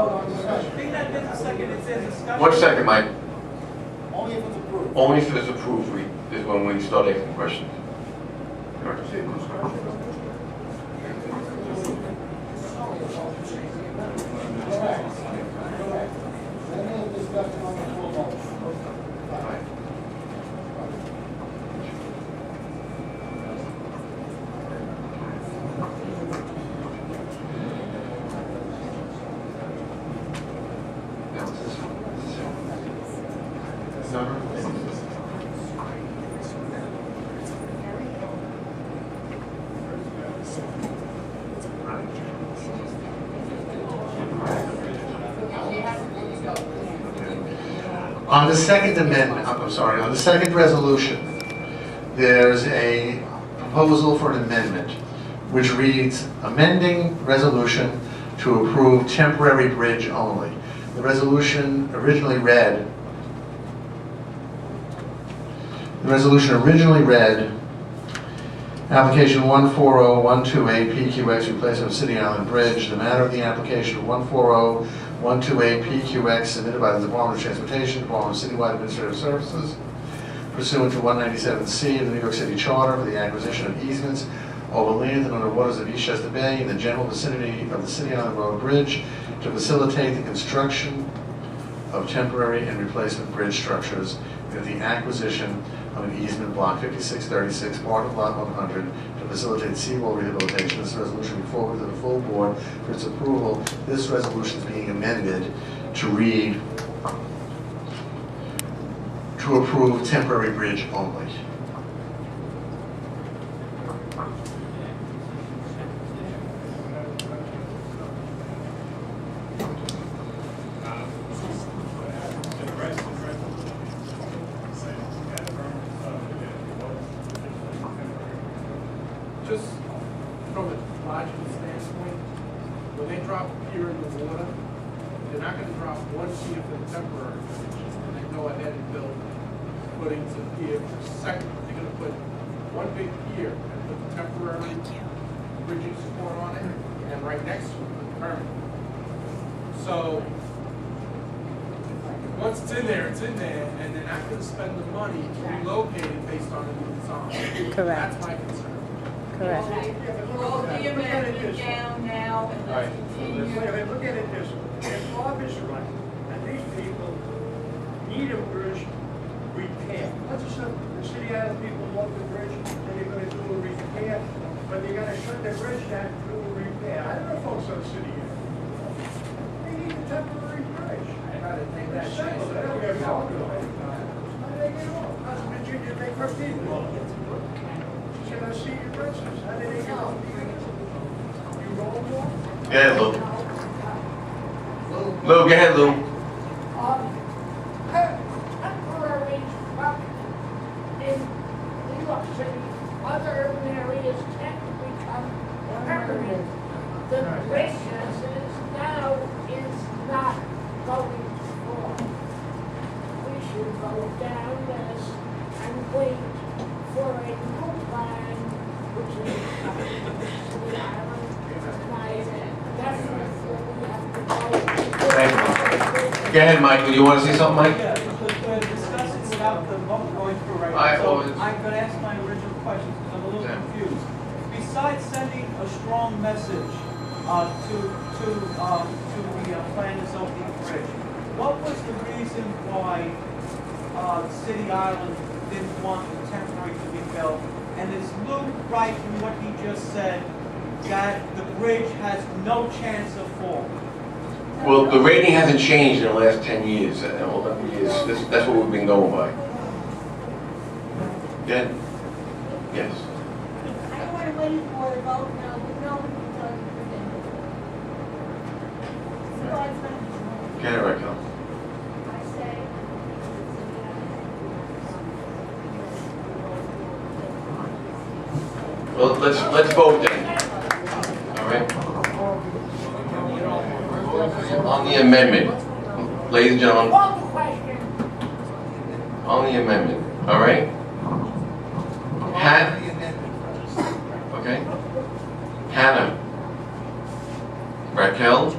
Being that there's a second, it says discussion. 1 second, Mike. Only if it's approved. Only if it's approved is when we start asking questions. Any discussion on the full motion? Now, it's this one. On the second amendment, I'm sorry, on the second resolution, there's a proposal for an amendment which reads, amending resolution to approve temporary bridge only. The resolution originally read, application 140128 PQX replacement of City Island Bridge. The matter of the application of 140128 PQX submitted by the Department of Transportation, Department of Citywide Administrative Services, pursuant to 197C of the New York City Charter for the acquisition of easements over land and under waters of Eastchester Bay in the general vicinity of the City Island Road Bridge to facilitate the construction of temporary and replacement bridge structures with the acquisition of an easement block 5636, part of lot 100, to facilitate seawall rehabilitation. This resolution be forwarded to the full board for its approval. This resolution is being amended to read, to approve temporary bridge only. Just from a logical standpoint, when they drop a pier in the water, they're not gonna drop one pier for the temporary bridge, and they go ahead and build footings and pier for second. They're gonna put one big pier and put the temporary bridging support on it, and right next to it, the permanent. So, once it's in there, and they're not gonna spend the money to relocate it based on the new design. Correct. That's my concern. Correct. Well, the amendment is down now and let's continue. Look at it this way, if Bob is right, and these people need a bridge repair. Let's assume the city has people love the bridge, and they're gonna do a repair, but they're gonna shut the bridge down to do a repair. I don't know folks on the city here. They need a temporary bridge. I gotta take that It's chance. simple, they don't get involved in it. How do they get off? That's Virginia, they first need it. She said, I see your bridges, how did they get off? You roll them off? Go ahead, Lou. Lou, go ahead, Lou. Temporary truck in New York City, other urban areas can become permanent. The bridge as it is now is not going forward. We should go down this and wait for a new plan, which is the island. Definitely we have to go. Thank you. Go ahead, Michael. You want to say something, Mike? Yeah, because we're discussing without the vote going through right I now. So always- I'm going to ask my original question because I'm a little Yeah. confused. Besides sending a strong message to the planners of the bridge, what was the reason why City Island didn't want the temporary to be built? And is Lou right in what he just said, that the bridge has no chance of falling? Well, the rating hasn't changed in the last 10 years, 11 years. That's what we've been going by. Good? Yes. I don't want to wait for the vote now, but no one can tell you for them. So it's not. Go ahead, Raquel. I say. Well, let's vote then. All right? On the amendment, ladies and gentlemen, One question. on the amendment, all right? Okay? Hannah. Raquel.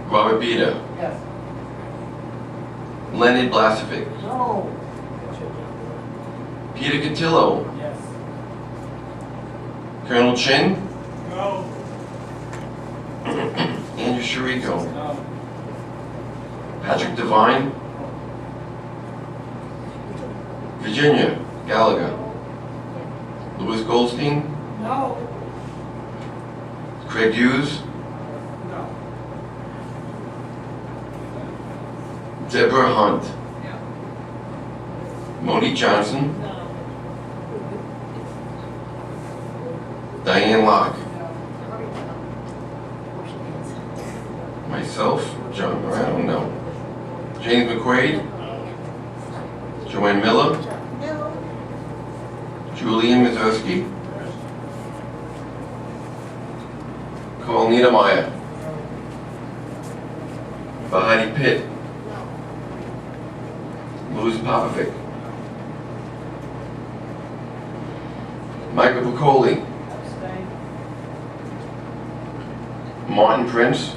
Robert Beta. Yes. Leonard Blaskovic. No. Peter Cotillo. Yes. Colonel Chin. No. Andrew Shiriko. No. Patrick Devine. Virginia Gallagher. Louis Goldstein. No. Craig Hughes. No. Deborah Hunt. Yeah. Monique Johnson. No. Diane Locke. Myself, John, I don't know. James McQuaid. Joanne Miller. No. Julian Mazersky. Carl Niedermeyer. Bahati Pitt. Louis Popovic. Michael Piccoli. Abstain. Martin Prince.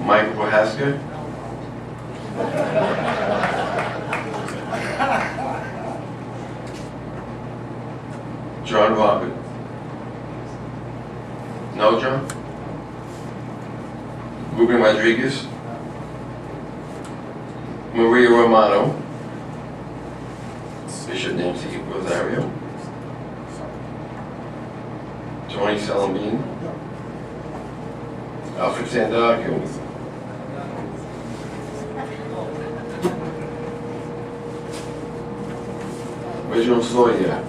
Mike Prohaska. John Robert. No, John? Ruben Rodriguez. Maria Romano. Bishop Nancy Rosario. Tony Salamine. Alfred Sandarco. Reginald Sawyer.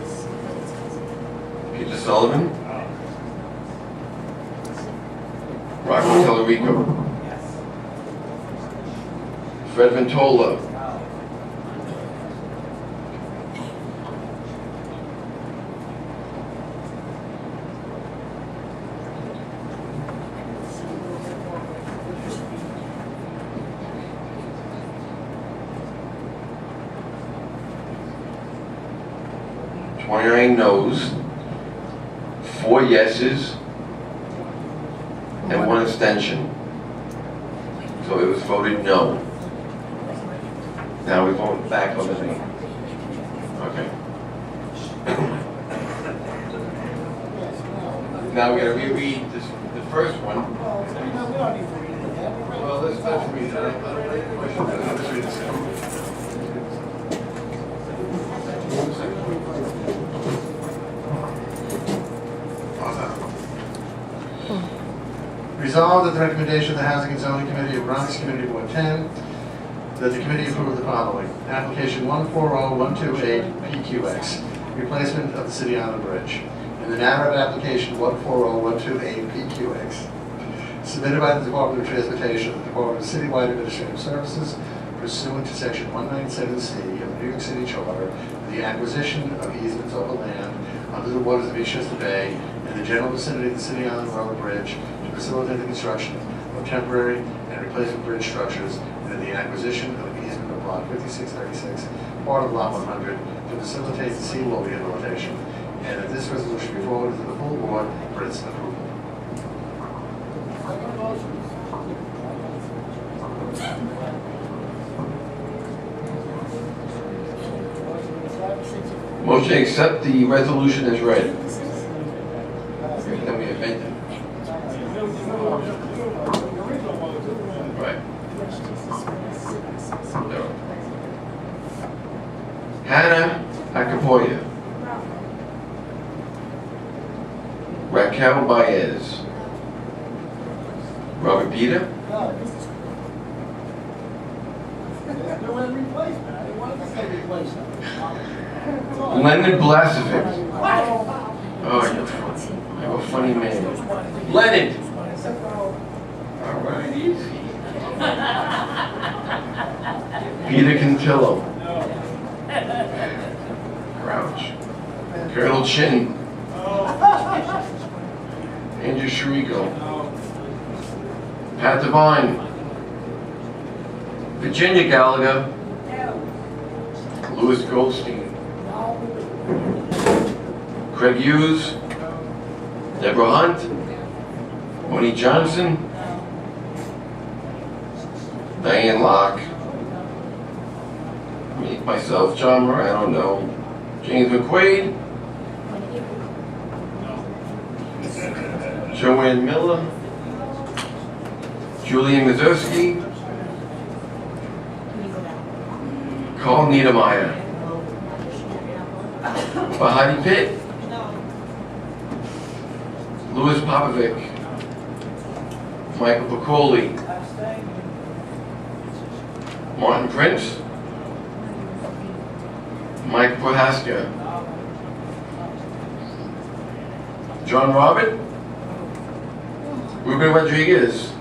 Peter Sullivan. Rocco Tellerico. Yes. Fred Ventola. No. Twenty-nine noes, 4 yeses, and 1 abstention. So it was voted no. Now we vote back on the thing. Okay. Now we gotta reread this, the first one. Well, we don't need to read it again. Well, let's read it. I don't have any questions. Let's read this. Resolved that the recommendation of the Housing and Zoning Committee of Bronx Community Board 10, that the committee approve the following. Application 140128 PQX, replacement of the City Island Bridge. In the narrative application 140128 PQX, submitted by the Department of Transportation, the Department of Citywide Administrative Services, pursuant to Section 197C of the New York City Charter, for the acquisition of easements over land under the waters of Eastchester Bay in the general vicinity of the City Island Railroad Bridge to facilitate the construction of temporary and replacement bridge structures and in the acquisition of easement of Block 5636, part of Lot 100, to facilitate the seawall rehabilitation, and that this resolution be forwarded to the full board for its approval. Second motion. Motion to accept the resolution as read. Then we amend it. Right. No. Hannah Acapoya. Raquel Baez. Robert Peter. No. They're doing replacement. I didn't want to say replacement. Leonard Blaskovic. Oh, you're funny. I'm a funny man. Leonard. All right, easy. Peter Cantillo. Crouch. Colonel Chin. Andrew Shiriko. Pat Devine. Virginia Gallagher. Louis Goldstein. Craig Hughes. Deborah Hunt. Monique Johnson. Diane Locke, me, myself, John Morano, no. James McQuaid, Joanne Miller, Julian Mazursky, Carl Niedermeyer, Bahati Pitt, Louis Popovic, Michael Piccoli, Martin Prince, Mike Prohaska, John Robert, Ruben Rodriguez,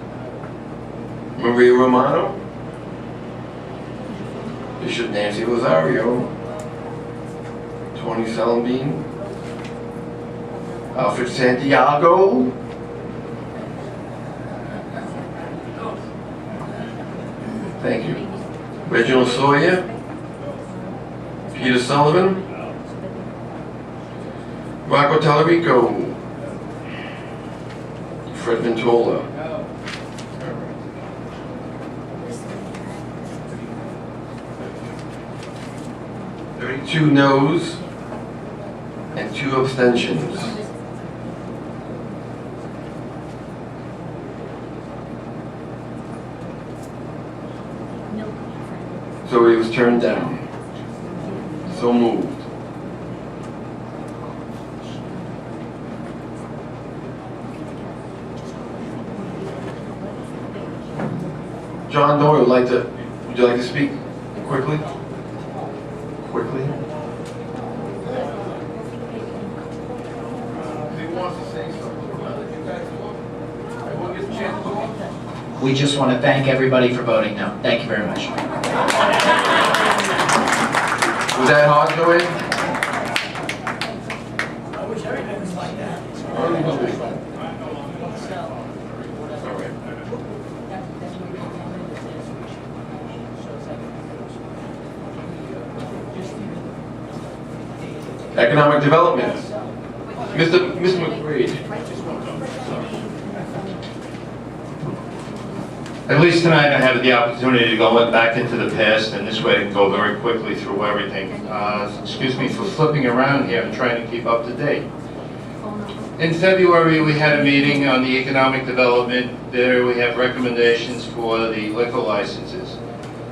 Maria Romano, Bishop Nancy Rosario, Tony Salamine, Alfred Santiago, thank you, Reginald Sawyer, Peter Sullivan, Rocco Tallarico, Fred Ventola, 32 noes and 2 abstentions. So it was turned down. So moved. John Doyle would you like to speak quickly? Quickly? He wants to say something. You guys talk. Everyone gets a chance to talk. We just want to thank everybody for voting no. Thank you very much. Was that hard, Joanne? I wish everything was like that. All right. Economic development. Mr. McBride. At least tonight I have the opportunity to go back into the past, and this way I can go very quickly through everything. Excuse me for flipping around here and trying to keep up to date. In February, we had a meeting on the economic development. There we have recommendations for the liquor licenses.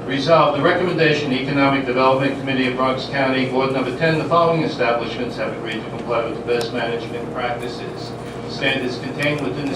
Resolved, the recommendation, Economic Development Committee of Bronx County, Board Number 10, the following establishments have agreed to comply with the best management practices standards contained within the